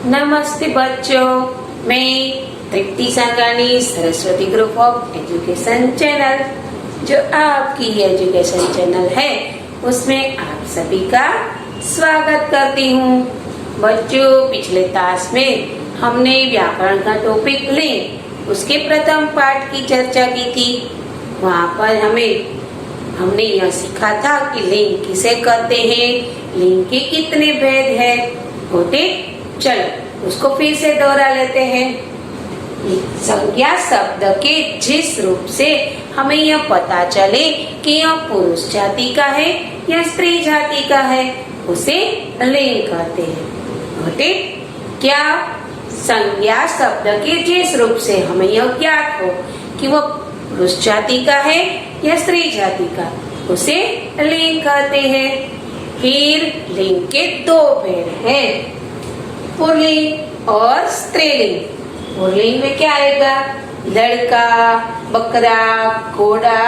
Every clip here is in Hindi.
नमस्ते बच्चों, मैं Tripti Sangani Saraswati group of education channel, जो आपकी एजुकेशन चैनल है, उसमें आप सभी का स्वागत करती हूँ। बच्चों, पिछले क्लास में हमने व्याकरण का टॉपिक लिंग, उसके प्रथम पाठ की चर्चा की थी। वहाँ पर हमने यह सीखा था कि लिंग किसे कहते हैं, लिंग के कितने भेद हैं। ठीक, चलो उसको फिर से दोहरा लेते हैं। संज्ञा शब्द के जिस रूप से हमें यह पता चले कि यह पुरुष जाति का है या स्त्री जाति का है, उसे लिंग कहते हैं। ठीक, क्या संज्ञा शब्द के जिस रूप से हमें यह ज्ञात हो कि वह पुरुष जाति का है या स्त्री जाति का, उसे लिंग कहते हैं। फिर लिंग के दो भेद हैं, पुल्लिंग और स्त्रीलिंग। पुल्लिंग में क्या आएगा? लड़का, बकरा, घोड़ा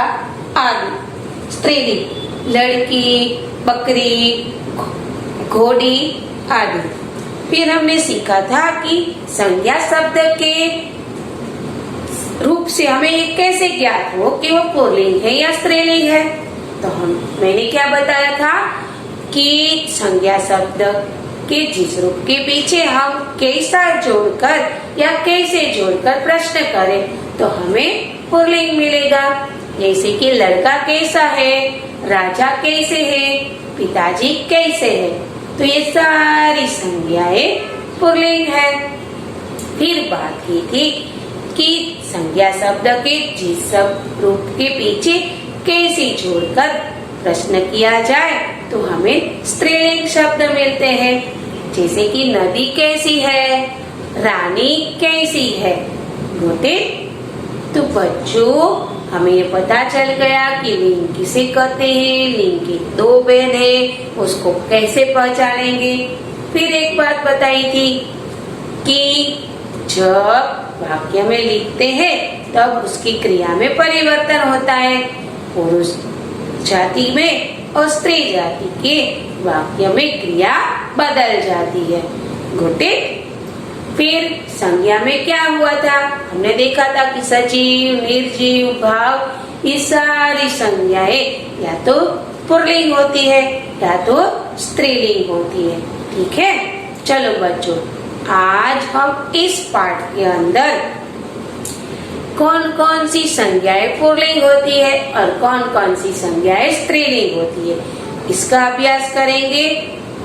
आदि। स्त्रीलिंग लड़की, बकरी, घोड़ी आदि। फिर हमने सीखा था कि संज्ञा शब्द के रूप से हमें ये कैसे ज्ञात हो कि वो पुल्लिंग है या स्त्रीलिंग है। तो मैंने क्या बताया था कि संज्ञा शब्द के जिस रूप के पीछे हम कैसा जोड़कर या कैसे जोड़कर प्रश्न करें तो हमें पुल्लिंग मिलेगा। जैसे कि लड़का कैसा है, राजा कैसे है, पिताजी कैसे है, तो ये सारी संज्ञाएं पुल्लिंग है। फिर बात की थी कि संज्ञा शब्द के जिस रूप के पीछे कैसे जोड़कर प्रश्न किया जाए तो हमें स्त्रीलिंग शब्द मिलते हैं। जैसे कि नदी कैसी है, रानी कैसी है। तो बच्चों, हमें ये पता चल गया कि लिंग किसे कहते हैं, लिंग के दो भेद है, उसको कैसे पहचानेंगे। फिर एक बात बताई थी कि जब वाक्य में लिखते हैं तब उसकी क्रिया में परिवर्तन होता है। पुरुष जाति में और स्त्री जाति के वाक्य में क्रिया बदल जाती है। फिर संज्ञा में क्या हुआ था? हमने देखा था कि सजीव, निर्जीव, भाव, ये सारी संज्ञाएं या तो पुल्लिंग होती है या तो स्त्रीलिंग होती है। ठीक है, चलो बच्चों, आज हम इस पाठ के अंदर कौन कौन सी संज्ञाएं पुल्लिंग होती है और कौन कौन सी संज्ञाएं स्त्रीलिंग होती है, इसका अभ्यास करेंगे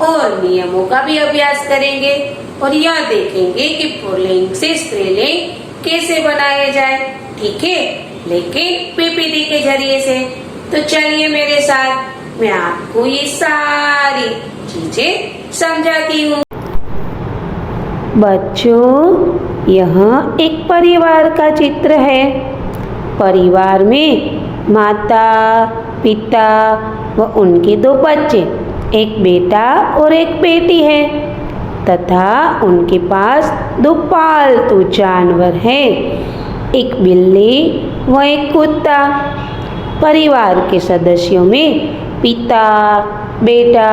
और नियमों का भी अभ्यास करेंगे और यह देखेंगे कि पुल्लिंग से स्त्रीलिंग कैसे बनाया जाए। ठीक है, लेकिन पीपीटी के जरिए से। तो चलिए मेरे साथ, मैं आपको ये सारी चीजें समझाती हूँ। बच्चों, यह एक परिवार का चित्र है। परिवार में माता, पिता व उनके दो बच्चे, एक बेटा और एक बेटी है तथा उनके पास दो पालतू जानवर हैं, एक बिल्ली व एक कुत्ता। परिवार के सदस्यों में पिता, बेटा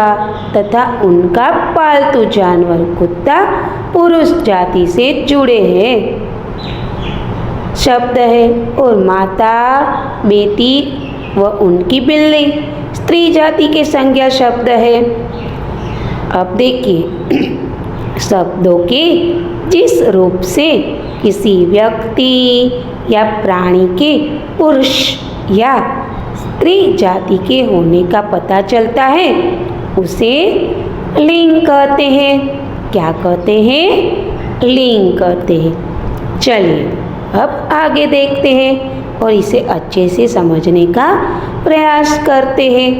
तथा उनका पालतू जानवर कुत्ता पुरुष जाति से जुड़े हैं शब्द है और माता, बेटी व उनकी बिल्ली स्त्री जाति के संज्ञा शब्द है। अब देखिए, शब्दों के जिस रूप से किसी व्यक्ति या प्राणी के पुरुष या स्त्री जाति के होने का पता चलता है, उसे लिंग कहते हैं। क्या कहते हैं? लिंग कहते हैं। चलिए अब आगे देखते हैं और इसे अच्छे से समझने का प्रयास करते हैं।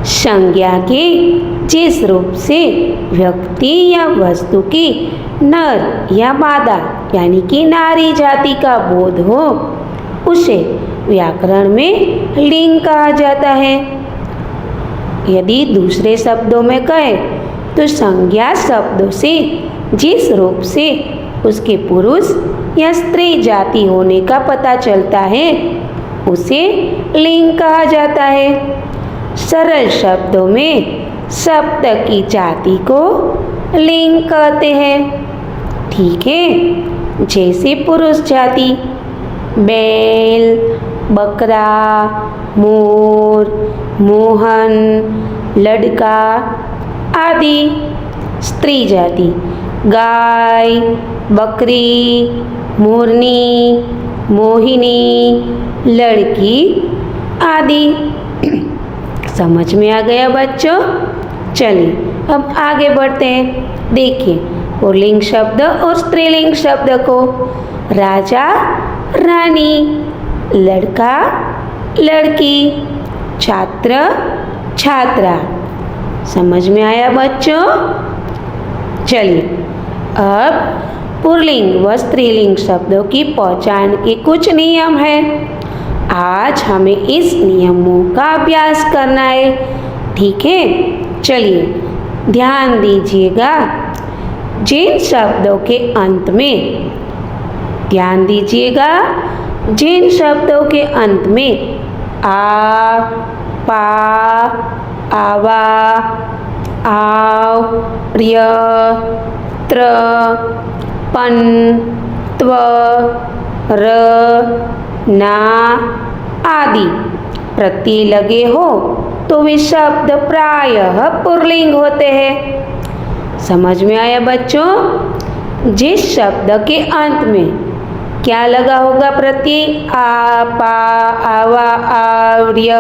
संज्ञा के जिस रूप से व्यक्ति या वस्तु की नर या मादा यानी कि नारी जाति का बोध हो, उसे व्याकरण में लिंग कहा जाता है। यदि दूसरे शब्दों में कहें तो संज्ञा शब्दों से जिस रूप से उसके पुरुष या स्त्री जाति होने का पता चलता है, उसे लिंग कहा जाता है। सरल शब्दों में शब्द की जाति को लिंग कहते हैं। ठीक है, जैसे पुरुष जाति बैल, बकरा, मोर, मोहन, लड़का आदि। स्त्री जाति गाय, बकरी, मोरनी, मोहिनी, लड़की आदि। समझ में आ गया बच्चों? चलिए अब आगे बढ़ते हैं। देखिए पुल्लिंग शब्द और स्त्रीलिंग शब्द को। राजा, रानी, लड़का, लड़की, छात्र, छात्रा। समझ में आया बच्चों? चलिए अब पुल्लिंग व स्त्रीलिंग शब्दों की पहचान के कुछ नियम हैं। आज हमें इस नियमों का अभ्यास करना है। ठीक है, चलिए ध्यान दीजिएगा। जिन शब्दों के अंत में, ध्यान दीजिएगा, जिन शब्दों के अंत में आ, पा, आवा, आव, र्य, त्र, पन, त्व, र, ना आदि प्रत्यय लगे हो तो वे शब्द प्रायः पुल्लिंग होते हैं। समझ में आया बच्चों? जिस शब्द के अंत में क्या लगा होगा प्रत्यय, आ, पा, आवा, आव, र्य,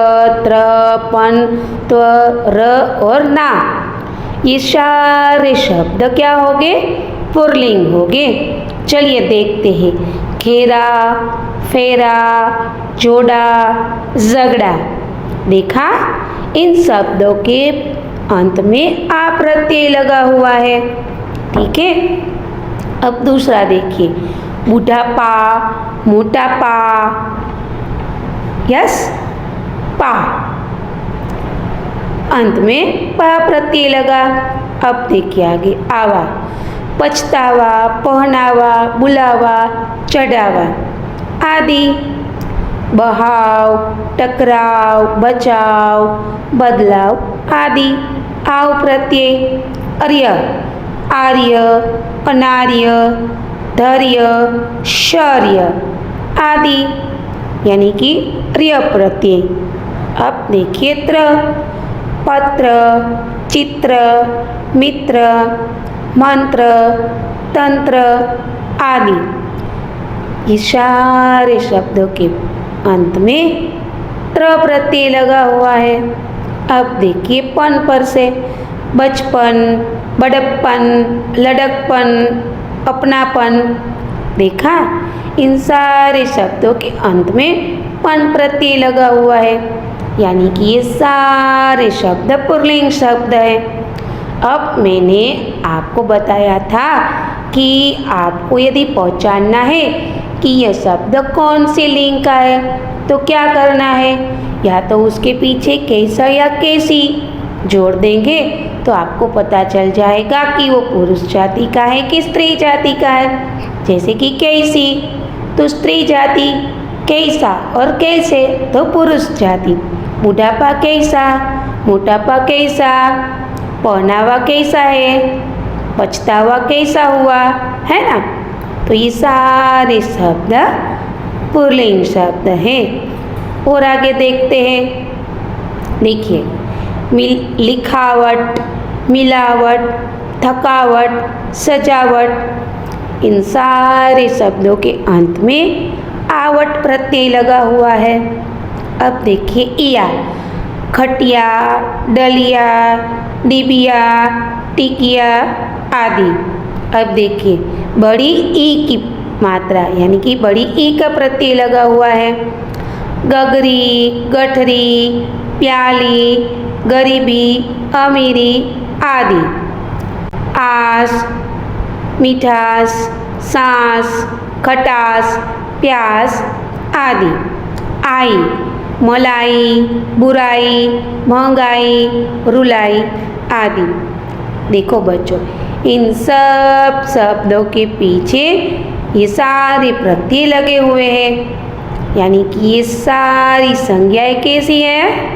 त्र, पन, त्व, र और ना, ये सारे शब्द क्या होंगे? पुल्लिंग होंगे। चलिए देखते हैं। घेरा, फेरा, जोड़ा, झगड़ा। देखा, इन शब्दों के अंत में आ प्रत्यय लगा हुआ है। ठीक है, अब दूसरा देखिए। बूढ़ापा, मोटापा, यस, पा, अंत में पा प्रत्यय लगा। अब देखिए आगे। आवा, पछतावा, पहनावा, बुलावा, चढ़ावा आदि। बहाव, टकराव, बचाव, बदलाव आदि। आव प्रत्यय। अर्य, आर्य, अनार्य, धैर्य, शौर्य आदि, यानी कि र्य प्रत्यय। अब देखिए त्र, पत्र, चित्र, मित्र, मंत्र, तंत्र आदि। ये सारे शब्दों के अंत में त्र प्रत्यय लगा हुआ है। अब देखिए पन पर से। बचपन, बड़प्पन, लड़कपन, अपनापन। देखा, इन सारे शब्दों के अंत में पन प्रत्यय लगा हुआ है, यानी कि ये सारे शब्द पुल्लिंग शब्द है। अब मैंने आपको बताया था कि आपको यदि पहचानना है कि यह शब्द कौन से लिंग का है तो क्या करना है, या तो उसके पीछे कैसा या कैसी जोड़ देंगे तो आपको पता चल जाएगा कि वो पुरुष जाति का है कि स्त्री जाति का है। जैसे कि कैसी तो स्त्री जाति, कैसा और कैसे तो पुरुष जाति। बुढ़ापा कैसा, मोटापा कैसा, पहनावा कैसा है, पछतावा कैसा हुआ, है ना। तो ये सारे शब्द पुल्लिंग शब्द हैं। और आगे देखते हैं। देखिए, लिखावट, मिलावट, थकावट, सजावट, इन सारे शब्दों के अंत में आवट प्रत्यय लगा हुआ है। अब देखिए इया, खटिया, डलिया, डिबिया, टिकिया आदि। अब देखिए बड़ी ई की मात्रा, यानी कि बड़ी ई का प्रत्यय लगा हुआ है। गगरी, गठरी, प्याली, गरीबी, अमीरी आदि। आस, मिठास, सांस, खटास, प्यास आदि। आई, मलाई, बुराई, महंगाई, रुलाई आदि। देखो बच्चों, इन सब शब्दों के पीछे ये सारे प्रत्यय लगे हुए हैं, यानी कि ये सारी संज्ञाएं कैसी है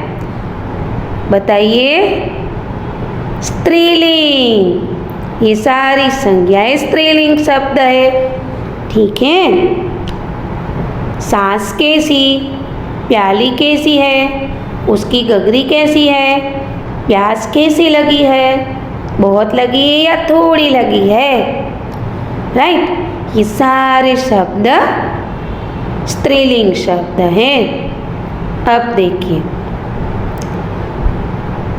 बताइए? स्त्रीलिंग। ये सारी संज्ञाएं स्त्रीलिंग शब्द है। ठीक है। सास कैसी, प्याली कैसी है, उसकी गगरी कैसी है, प्यास कैसी लगी है, बहुत लगी है या थोड़ी लगी है। राइट। ये सारे शब्द स्त्रीलिंग शब्द हैं। अब देखिए,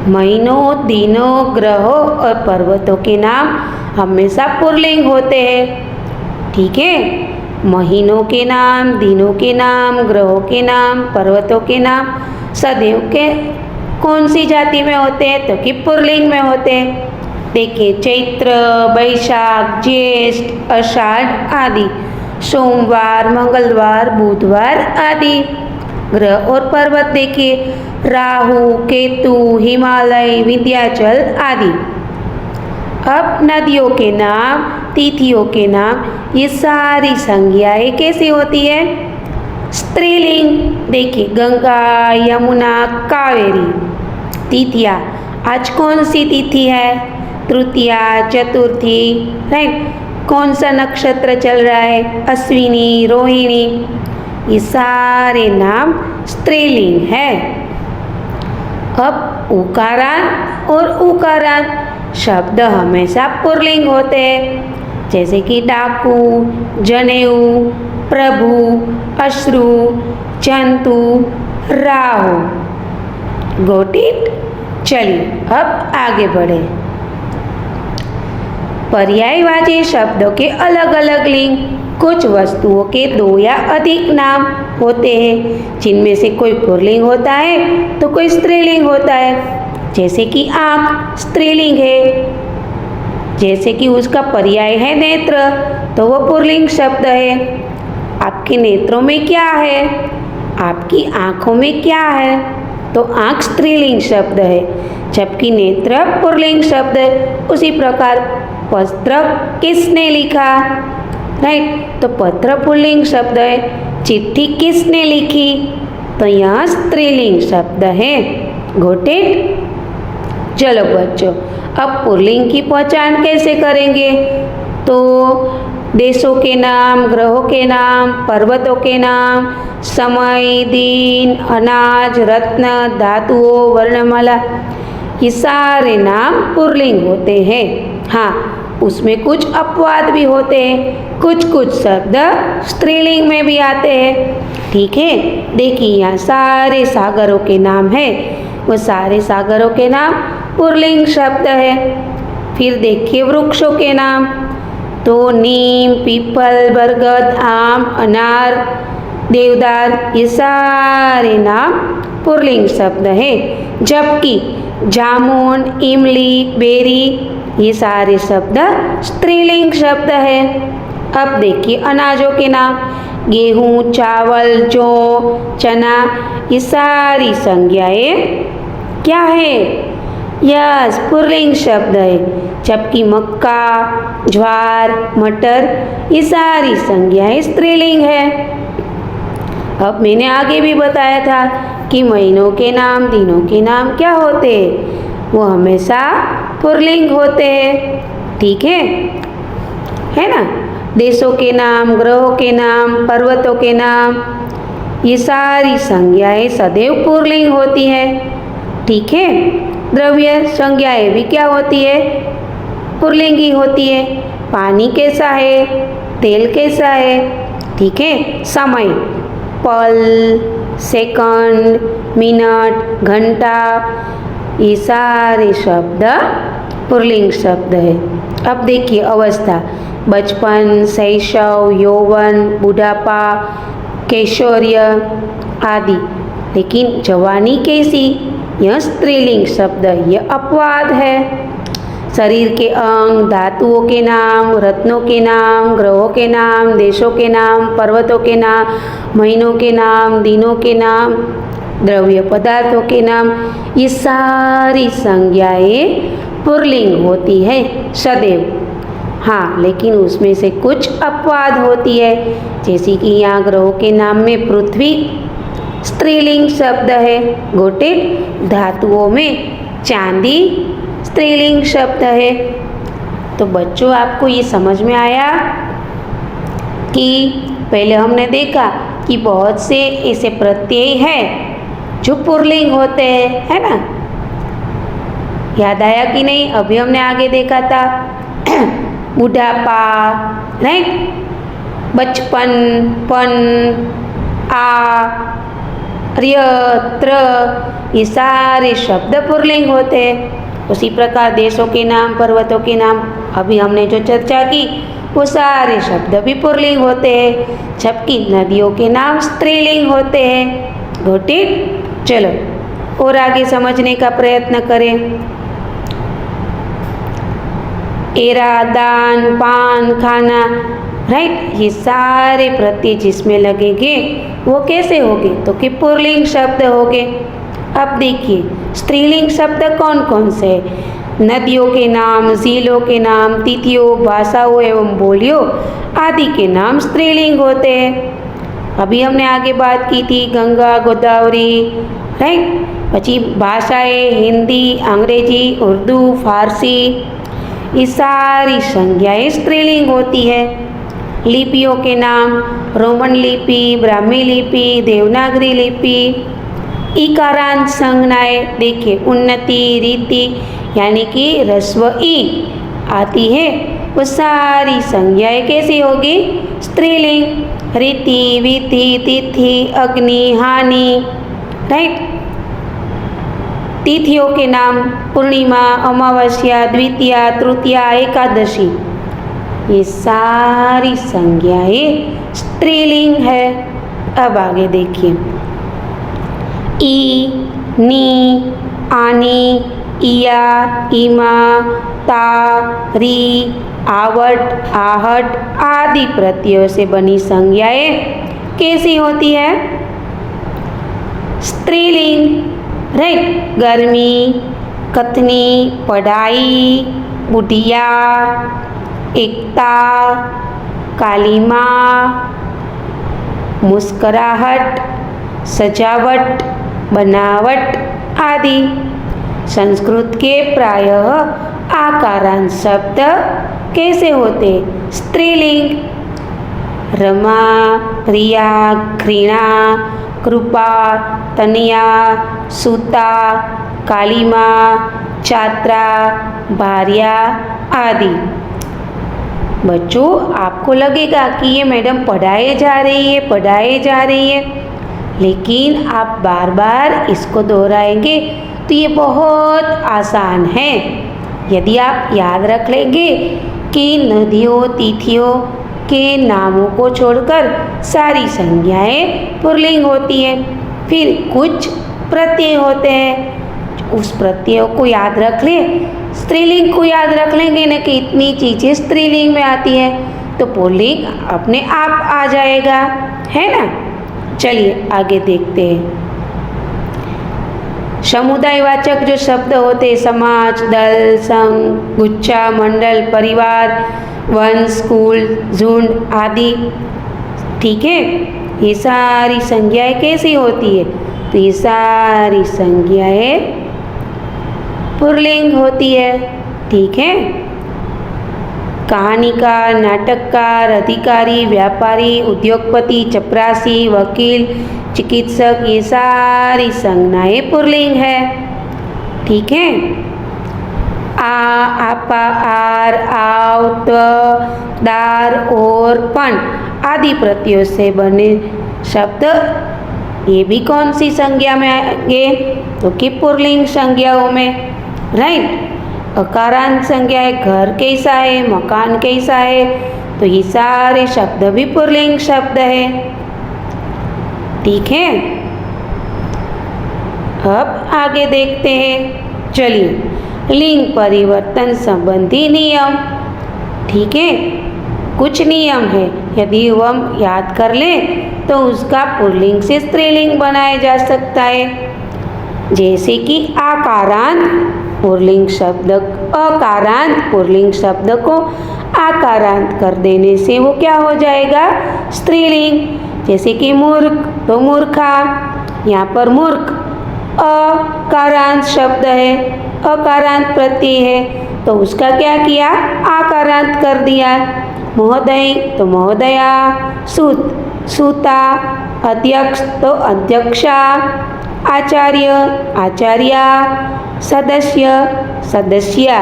महीनों, दिनों, ग्रहों और पर्वतों के नाम हमेशा पुल्लिंग होते हैं। ठीक है। महीनों के नाम, दिनों के नाम, ग्रहों के नाम, पर्वतों के नाम सदैव के कौन सी जाति में होते हैं? तो कि पुल्लिंग में होते हैं। देखिए, चैत्र, बैशाख, ज्येष्ठ, आषाढ़ आदि, सोमवार, मंगलवार, बुधवार आदि। ग्रह और पर्वत देखिए, राहु, केतु, हिमालय, विंध्याचल आदि। अब नदियों के नाम, तिथियों के नाम, ये सारी संज्ञाएं कैसी होती है? स्त्रीलिंग। देखिए, गंगा, यमुना, कावेरी। तिथियाँ, आज कौन सी तिथि है? तृतीया, चतुर्थी। राइट। कौन सा नक्षत्र चल रहा है? अश्विनी, रोहिणी। ये सारे नाम स्त्रीलिंग है। अब उकारांत और उकारांत शब्द हमेशा पुल्लिंग होते हैं, जैसे कि डाकू, जनेऊ, प्रभु, अश्रु, जंतु, राहु। Got it? चलिए अब आगे बढ़े। पर्यायवाची शब्दों के अलग अलग लिंग। कुछ वस्तुओं के 2 या अधिक नाम होते हैं, जिनमें से कोई पुल्लिंग होता है तो कोई स्त्रीलिंग होता है। जैसे कि आँख स्त्रीलिंग है, जैसे कि उसका पर्याय है नेत्र, तो वो पुल्लिंग शब्द है। आपके नेत्रों में क्या है? आपकी आँखों में क्या है? तो आँख स्त्रीलिंग शब्द है, जबकि नेत्र पुल्लिंग शब्द है। उसी प्रकार पत्र किसने लिखा? राइट। तो पत्र पुल्लिंग शब्द है। चिट्ठी किसने लिखी? तो यह स्त्रीलिंग शब्द है। Got it? चलो बच्चों, अब पुल्लिंग की पहचान कैसे करेंगे? तो देशों के नाम, ग्रहों के नाम, पर्वतों के नाम, समय, दिन, अनाज, रत्न, धातुओं, वर्णमाला, ये सारे नाम पुल्लिंग होते हैं। हाँ, उसमें कुछ अपवाद भी होते हैं, कुछ कुछ शब्द स्त्रीलिंग में भी आते हैं। ठीक है। देखिए, यहाँ सारे सागरों के नाम है, वो सारे सागरों के नाम पुल्लिंग शब्द है। फिर देखिए वृक्षों के नाम, तो नीम, पीपल, बरगद, आम, अनार, देवदार, ये सारे नाम पुल्लिंग शब्द है। जबकि जामुन, इमली, बेरी, ये सारे शब्द स्त्रीलिंग शब्द है। अब देखिए अनाजों के नाम, गेहूँ, चावल, जौ, चना, ये सारी संज्ञाएं क्या है? यस, पुल्लिंग शब्द है। जबकि मक्का, ज्वार, मटर, ये सारी संज्ञाएं स्त्रीलिंग है। अब मैंने आगे भी बताया था कि महीनों के नाम, दिनों के नाम क्या होते हैं? वो हमेशा पुल्लिंग होते हैं। ठीक है ना? देशों के नाम, ग्रहों के नाम, पर्वतों के नाम, ये सारी संज्ञाएं सदैव पुल्लिंग होती है। ठीक है। द्रव्य संज्ञाएं भी क्या होती है? पुल्लिंग ही होती है। पानी कैसा है? तेल कैसा है? ठीक है। समय, पल, सेकंड, मिनट, घंटा, ये सारे शब्द पुल्लिंग शब्द है। अब देखिए अवस्था, बचपन, शैशव, यौवन, बुढ़ापा, कैशोर्य आदि। लेकिन जवानी कैसी? यह स्त्रीलिंग शब्द, यह अपवाद है। शरीर के अंग, धातुओं के नाम, रत्नों के नाम, ग्रहों के नाम, देशों के नाम, पर्वतों के नाम, महीनों के नाम, दिनों के नाम, द्रव्य पदार्थों के नाम, ये सारी संज्ञाएं पुल्लिंग होती है सदैव। हाँ, लेकिन उसमें से कुछ अपवाद होती है, जैसे कि यहाँ ग्रहों के नाम में पृथ्वी स्त्रीलिंग शब्द है। Got it? धातुओं में चांदी स्त्रीलिंग शब्द है। तो बच्चों आपको ये समझ में आया कि पहले हमने देखा कि बहुत से ऐसे प्रत्यय हैं जो पुल्लिंग होते हैं, है ना। याद आया कि नहीं? अभी हमने आगे देखा था बुढ़ापा, राइट, बचपन, पन, त्र, ये सारे शब्द पुल्लिंग होते हैं। उसी प्रकार देशों के नाम, पर्वतों के नाम अभी हमने जो चर्चा की वो सारे शब्द भी पुल्लिंग होते हैं, जबकि नदियों के नाम स्त्रीलिंग होते हैं। Got it? चलो और आगे समझने का प्रयत्न करें। एरा, दान, पान, खाना, राइट, ये सारे प्रत्यय जिसमें लगेंगे वो कैसे होंगे? तो कि पुल्लिंग शब्द होंगे। अब देखिए स्त्रीलिंग शब्द कौन कौन से? नदियों के नाम, झीलों के नाम, तिथियों, भाषाओं एवं बोलियों आदि के नाम स्त्रीलिंग होते हैं। अभी हमने आगे बात की थी गंगा, गोदावरी, राइट। પછી ભાષાએ हिंदी, अंग्रेजी, उर्दू, फारसी, ये सारी संज्ञाएं स्त्रीलिंग होती है। लिपियों के नाम रोमन लिपि, ब्राह्मी लिपि, देवनागरी लिपि, इकारांत संज्ञाएं देखिए उन्नति, रीति यानी कि ह्रस्व ई आती है, वो सारी संज्ञाएं कैसी होगी? स्त्रीलिंग। रीति, विधि, तिथि, अग्नि, हानि, राइट। तिथियों के नाम पूर्णिमा, अमावस्या, द्वितीया, तृतीया, एकादशी, ये सारी संज्ञाएं स्त्रीलिंग है। अब आगे देखिए ई, नी, आनी, इया, इमा, ता, री, आवट, आहट आदि प्रत्ययों से बनी संज्ञाएं कैसी होती है? स्त्रीलिंग, राइट। गर्मी, कथनी, पढ़ाई, बुढ़िया, एकता, काली माँ, मुस्कुराहट, सजावट, बनावट आदि। संस्कृत के प्रायः आकारांत शब्द कैसे होते? स्त्रीलिंग। रमा, रिया, घृणा, कृपा, तनया, सूता, काली माँ, छात्रा, भार्या आदि। बच्चों आपको लगेगा कि ये मैडम पढ़ाए जा रही है, लेकिन आप बार बार इसको दोहराएंगे तो ये बहुत आसान है। यदि आप याद रख लेंगे कि नदियों, तिथियों के नामों को छोड़कर सारी संज्ञाएं पुल्लिंग होती हैं, फिर कुछ प्रत्यय होते हैं, उस प्रत्ययों को याद रख लें। स्त्रीलिंग को याद रख लेंगे ना कि इतनी चीज़ें स्त्रीलिंग में आती हैं, तो पुल्लिंग अपने आप आ जाएगा, है ना। चलिए आगे देखते हैं। समुदायवाचक जो शब्द होते, समाज, दल, संघ, गुच्छा, मंडल, परिवार, वंश, स्कूल, झुंड आदि, ठीक है, ये सारी संज्ञाएं कैसी होती है? तो ये सारी संज्ञाएं पुल्लिंग होती है, ठीक है। कहानीकार, नाटककार, अधिकारी, व्यापारी, उद्योगपति, चपरासी, वकील, चिकित्सक, ये सारी संज्ञाएं पुल्लिंग है, ठीक है। आ, आपा, आर, आव, त, दार, और, पन आदि प्रत्ययों से बने शब्द ये भी कौन सी संज्ञा में आएंगे? तो कि पुल्लिंग संज्ञाओं में, राइट। अकारांत संज्ञा है, घर कैसा है, मकान कैसा है, तो ये सारे शब्द भी पुल्लिंग शब्द है, ठीक है। अब आगे देखते हैं। चलिए लिंग परिवर्तन संबंधी नियम, ठीक है। कुछ नियम है, यदि हम याद कर लें तो उसका पुल्लिंग से स्त्रीलिंग बनाया जा सकता है। जैसे कि आकारांत पुल्लिंग शब्द, अकारांत पुल्लिंग शब्द को आकारांत कर देने से वो क्या हो जाएगा? स्त्रीलिंग। जैसे कि मूर्ख तो मूर्खा, यहाँ पर मूर्ख अकारांत शब्द है, अकारांत प्रत्यय है, तो उसका क्या किया, आकारांत कर दिया। महोदय तो महोदया, सूत सूता, अध्यक्ष तो अध्यक्षा, आचार्य आचार्या, सदस्य सदस्या।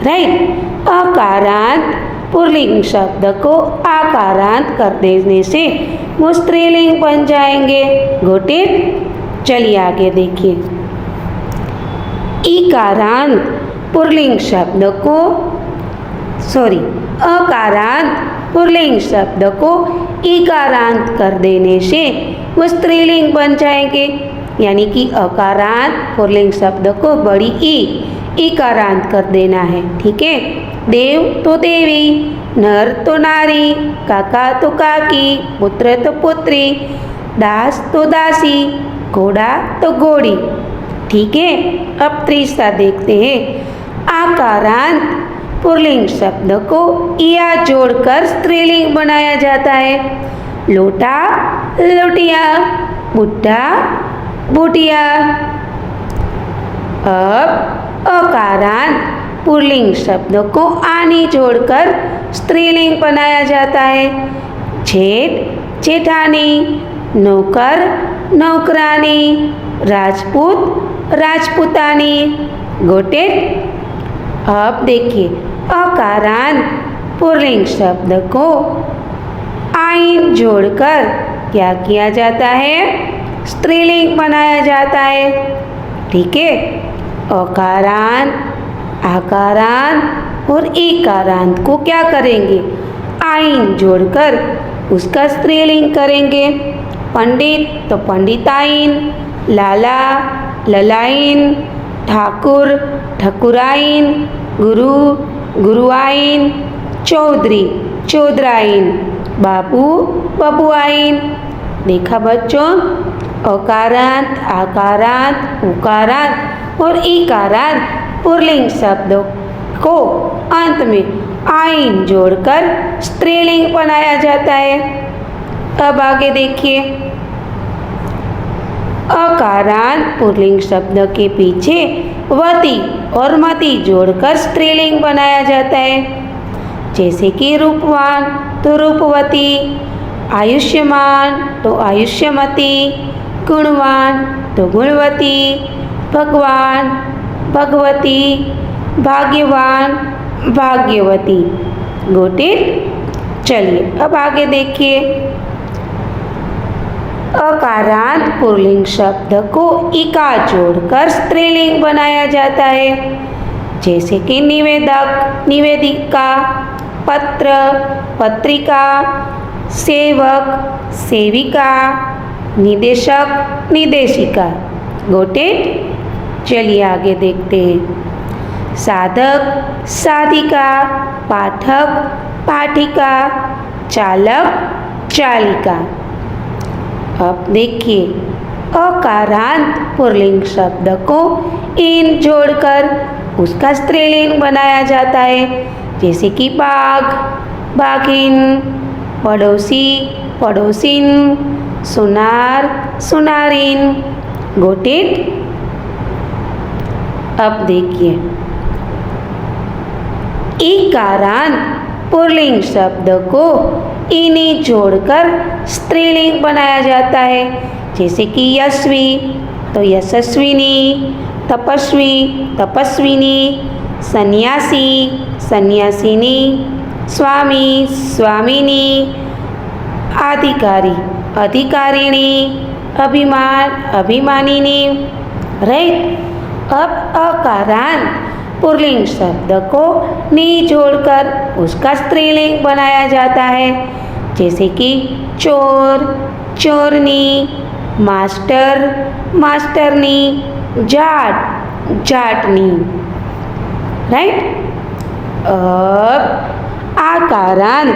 राइट। अकारांत पुल्लिंग शब्द को आकारांत कर देने से वो स्त्रीलिंग बन जाएंगे। Got it. चलिए आगे देखिए। इकारांत पुल्लिंग शब्द को अकारांत पुल्लिंग शब्द को इकारांत कर देने से वो स्त्रीलिंग बन जाएंगे। यानी कि अकारांत पुल्लिंग शब्द को बड़ी इकारांत कर देना है। ठीक है। देव तो देवी, नर तो नारी, काका तो काकी, पुत्र तो पुत्री, दास तो दासी, घोड़ा तो घोड़ी। ठीक है। अब तीसरा देखते हैं। आकारांत पुल्लिंग शब्द को या जोड़कर स्त्रीलिंग बनाया जाता है। लोटा लोटिया, बुड्ढा बुढ़िया। अब अकारांत पुल्लिंग शब्द को आनी जोड़कर स्त्रीलिंग बनाया जाता है। जेठ जेठानी, नौकर नौकरानी, राजपूत राजपूतानी। Got it. अब देखिए, अकारांत पुल्लिंग शब्द को आइन जोड़कर क्या किया जाता है, स्त्रीलिंग बनाया जाता है। ठीक है। अकारांत, आकारांत और इकारांत को क्या करेंगे, आइन जोड़कर उसका स्त्रीलिंग करेंगे। पंडित तो पंडिताइन, लाला ललाइन, ठाकुर ठकुराइन, गुरु गुरुआइन, चौधरी चौधराइन, बाबू बबुआइन। देखा बच्चों, अकारांत, आकारांत, उकारांत और इकारांत पुल्लिंग शब्दों को अंत में आइन जोड़कर स्त्रीलिंग बनाया जाता है। अब आगे देखिए। अकारांत पुल्लिंग शब्द के पीछे वती और मति जोड़कर स्त्रीलिंग बनाया जाता है। जैसे कि रूपवान तो रूपवती, आयुष्यमान तो आयुष्यमती, गुणवान तो गुणवती, भगवान भगवती, भाग्यवान भाग्यवती। Got it. चलिए अब आगे देखिए। अकारांत पुल्लिंग शब्द को इका जोड़कर स्त्रीलिंग बनाया जाता है। जैसे कि निवेदक निवेदिका, पत्र पत्रिका, सेवक सेविका, निदेशक निदेशिका। Got it. चलिए आगे देखते हैं। साधक साधिका, पाठक पाठिका, चालक चालिका। अब देखिए, अकारांत पुल्लिंग शब्द को इन जोड़कर उसका स्त्रीलिंग बनाया जाता है। जैसे कि बाघ बाघिन, पड़ोसी पड़ोसिन, सुनार सुनारिन। Got it. अब देखिए, इकारांत पुल्लिंग शब्द को इनी जोड़कर स्त्रीलिंग बनाया जाता है। जैसे कि यशवी तो यशस्विनी, तपस्वी तपस्विनी, सन्यासी सन्यासिनी, स्वामी स्वामिनी, अधिकारी अधिकारिणी, अभिमान अभिमानिनी। राइट। अब अकारांत पुल्लिंग शब्द को नी जोड़कर उसका स्त्रीलिंग बनाया जाता है। जैसे कि चोर चोरनी, मास्टर मास्टरनी, जाट जाटनी। राइट। अब आकारांत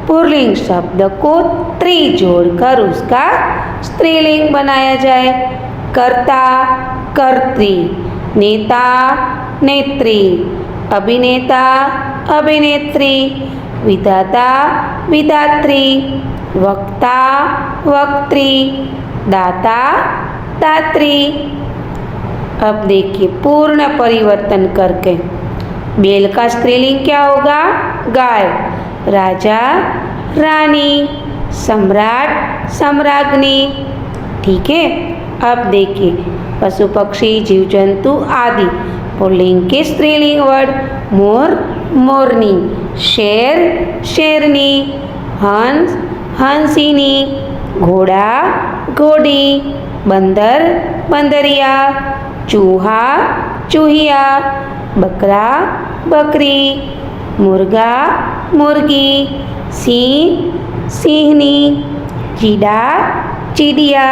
पुल्लिंग शब्द को त्रि जोड़कर उसका स्त्रीलिंग बनाया जाए। कर्ता कर्त्री, नेता नेत्री, अभिनेता अभिनेत्री, विधाता विधात्री, वक्ता वक्त्री, दाता दात्री। अब देखिए पूर्ण परिवर्तन करके। बैल का स्त्रीलिंग क्या होगा? गाय। राजा, रानी, सम्राट, सम्राज्ञी। ठीक है। अब देखिए पशु पक्षी जीव जंतु आदि पुल्लिंग के स्त्रीलिंग वर्ड मोर, मोरनी, शेर, शेरनी, हंस, हंसिनी, घोड़ा, घोड़ी, बंदर, बंदरिया, चूहा, चूहिया, बकरा, बकरी, मुर्गा, मुर्गी, सिंह, सिंहनी, चीड़ा, चिड़िया,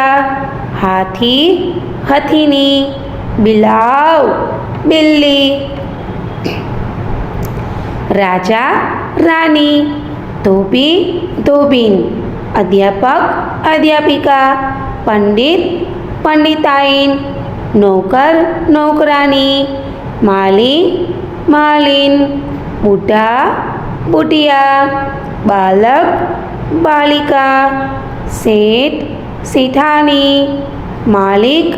हाथी, हथिनी, बिलाव, बिल्ली। राजा, रानी, धोबी, धोबिन, अध्यापक, अध्यापिका, पंडित, पंडिताइन, नौकर, नौकरानी, माली, मालिन, बूढ़ा, बुढ़िया, बालक, बालिका, सेठ, सेठानी, मालिक,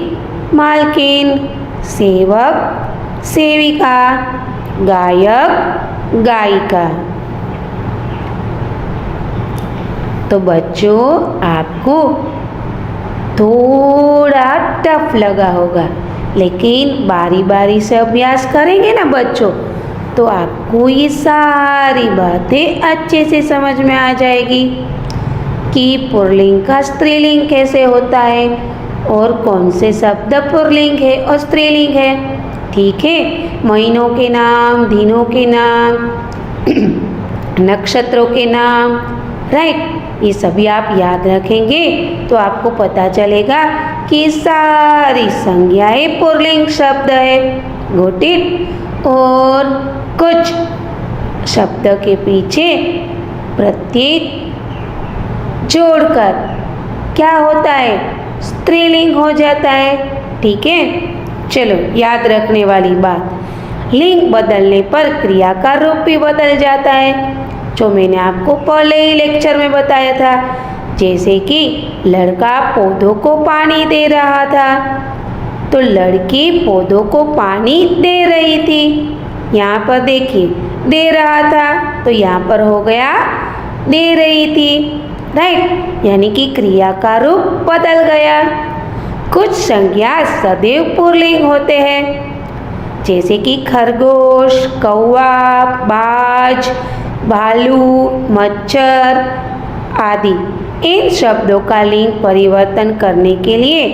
मालकिन, सेवक, सेविका, गायक, गायिका। तो बच्चों आपको थोड़ा टफ लगा होगा, लेकिन बारी बारी से अभ्यास करेंगे ना बच्चों तो आपको ये सारी बातें अच्छे से समझ में आ जाएगी कि पुल्लिंग का स्त्रीलिंग कैसे होता है और कौन से शब्द पुल्लिंग है और स्त्रीलिंग है। ठीक है। महीनों के नाम, दिनों के नाम, नक्षत्रों के नाम, राइट, ये सभी आप याद रखेंगे तो आपको पता चलेगा कि सारी संज्ञाएं पुल्लिंग शब्द है। Got it. और कुछ शब्द के पीछे प्रत्येक जोड़कर क्या होता है? स्त्रीलिंग हो जाता है। ठीक है। चलो याद रखने वाली बात, लिंग बदलने पर क्रिया का रूप भी बदल जाता है, जो मैंने आपको पहले ही लेक्चर में बताया था। जैसे कि लड़का पौधों को पानी दे रहा था तो लड़की पौधों को पानी दे रही थी। यहाँ पर देखिए दे रहा था तो यहाँ पर हो गया दे रही थी, राइट, यानी कि क्रिया का रूप बदल गया। कुछ संज्ञा सदैव पुल्लिंग होते हैं, जैसे कि खरगोश, कौवा, बाज, भालू, मच्छर आदि। इन शब्दों का लिंग परिवर्तन करने के लिए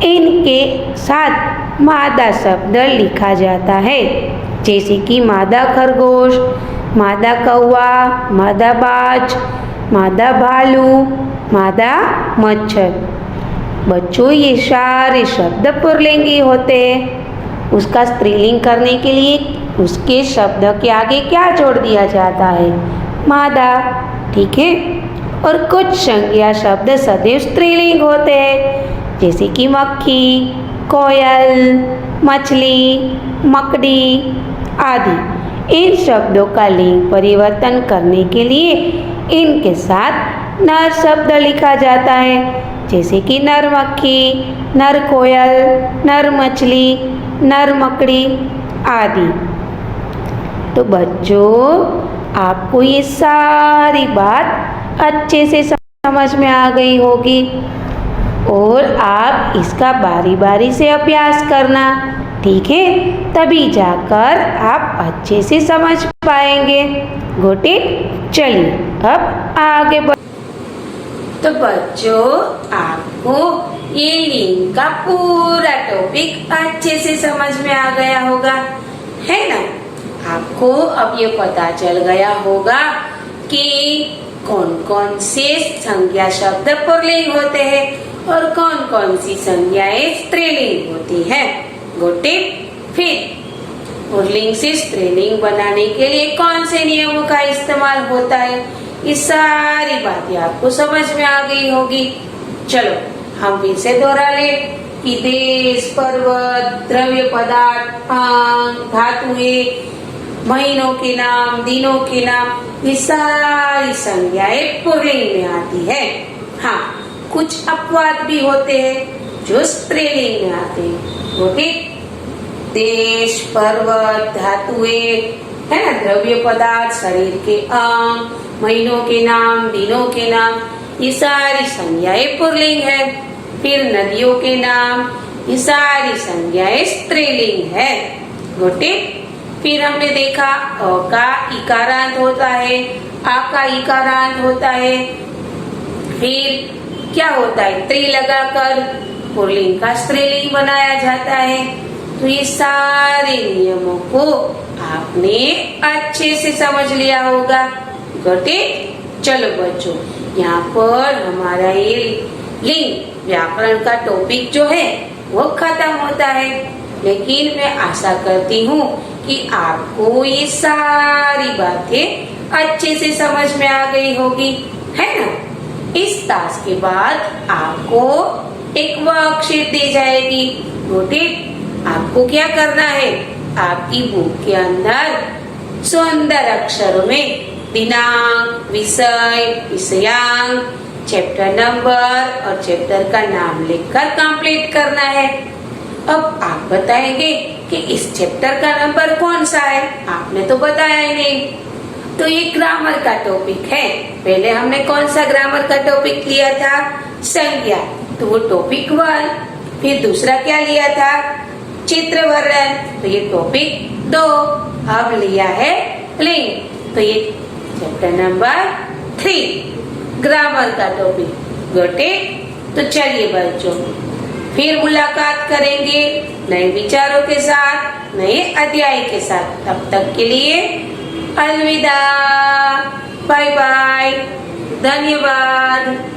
इनके साथ मादा शब्द लिखा जाता है, जैसे कि मादा खरगोश, मादा कौवा, मादा बाज, मादा भालू, मादा मच्छर। बच्चों ये सारे शब्द पुल्लिंगी होते हैं। उसका स्त्रीलिंग करने के लिए उसके शब्द के आगे क्या जोड़ दिया जाता है? मादा। ठीक है। और कुछ संज्ञा शब्द सदैव स्त्रीलिंग होते हैं, जैसे कि मक्खी, कोयल, मछली, मकड़ी आदि। इन शब्दों का लिंग परिवर्तन करने के लिए इनके साथ नर शब्द लिखा जाता है, जैसे कि नर मक्खी, नर कोयल, नर मछली, नर मकड़ी आदि। तो बच्चों आपको ये सारी बात अच्छे से समझ में आ गई होगी और आप इसका बारी बारी से अभ्यास करना। ठीक है। तभी जाकर आप अच्छे से समझ पाएंगे। Got it. चलिए अब आगे तो बच्चों आपको ये लिंग का पूरा टॉपिक अच्छे से समझ में आ गया होगा, है ना? आपको अब ये पता चल गया होगा कि कौन कौन से संज्ञा शब्द पुल्लिंग होते हैं और कौन कौन सी संज्ञाएं स्त्रीलिंग होती है। Got it. फिर पुल्लिंग से स्त्रीलिंग बनाने के लिए कौन से नियमों का इस्तेमाल होता है, ये सारी बातें आपको समझ में आ गई होगी। चलो हम फिर से दोहरा ले कि देश, पर्वत, द्रव्य पदार्थ, अंग, धातुएं, महीनों के नाम, दिनों के नाम, ये सारी संज्ञाएं पुल्लिंग में आती है। हाँ, कुछ अपवाद भी होते हैं जो स्त्रीलिंग में आते हैं। ओके। देश, पर्वत, धातुएं, है ना, द्रव्य पदार्थ, शरीर के अंग, महीनों के नाम, दिनों के नाम, ये सारी संज्ञाएं पुल्लिंग है। फिर नदियों के नाम, ये सारी संज्ञाएं स्त्रीलिंग है। Got it? फिर हमने देखा अ का इकारांत होता है, आ का इकारांत होता है। फिर क्या होता है, त्रि लगाकर पुल्लिंग का स्त्रीलिंग बनाया जाता है। तो ये सारे नियमों को आपने अच्छे से समझ लिया होगा। Got it? चलो बच्चों, यहाँ पर हमारा ये लिंग व्याकरण का टॉपिक जो है वो खत्म होता है। लेकिन मैं आशा करती हूँ कि आपको ये सारी बातें अच्छे से समझ में आ गई होगी, है ना। इस टास्क के बाद आपको एक वर्कशीट दी जाएगी। Got it? आपको क्या करना है, आपकी बुक के अंदर सुंदर अक्षरों में दिनांक, विषय, विषयांक, चैप्टर नंबर और चैप्टर का नाम लिखकर कंप्लीट करना है। अब आप बताएंगे कि इस चैप्टर का नंबर कौन सा है, आपने तो बताया ही नहीं। तो ये ग्रामर का टॉपिक है। पहले हमने कौन सा ग्रामर का टॉपिक लिया था, संज्ञा, तो वो टॉपिक 1। फिर दूसरा क्या लिया था, चित्र वर्णन, तो ये टॉपिक 2। अब लिया है लिंग, तो ये चैप्टर नंबर 3 ग्रामर का टॉपिक। Got it? तो चलिए बच्चों, फिर मुलाकात करेंगे नए विचारों के साथ, नए अध्याय के साथ। तब तक के लिए अलविदा, बाय बाय, धन्यवाद।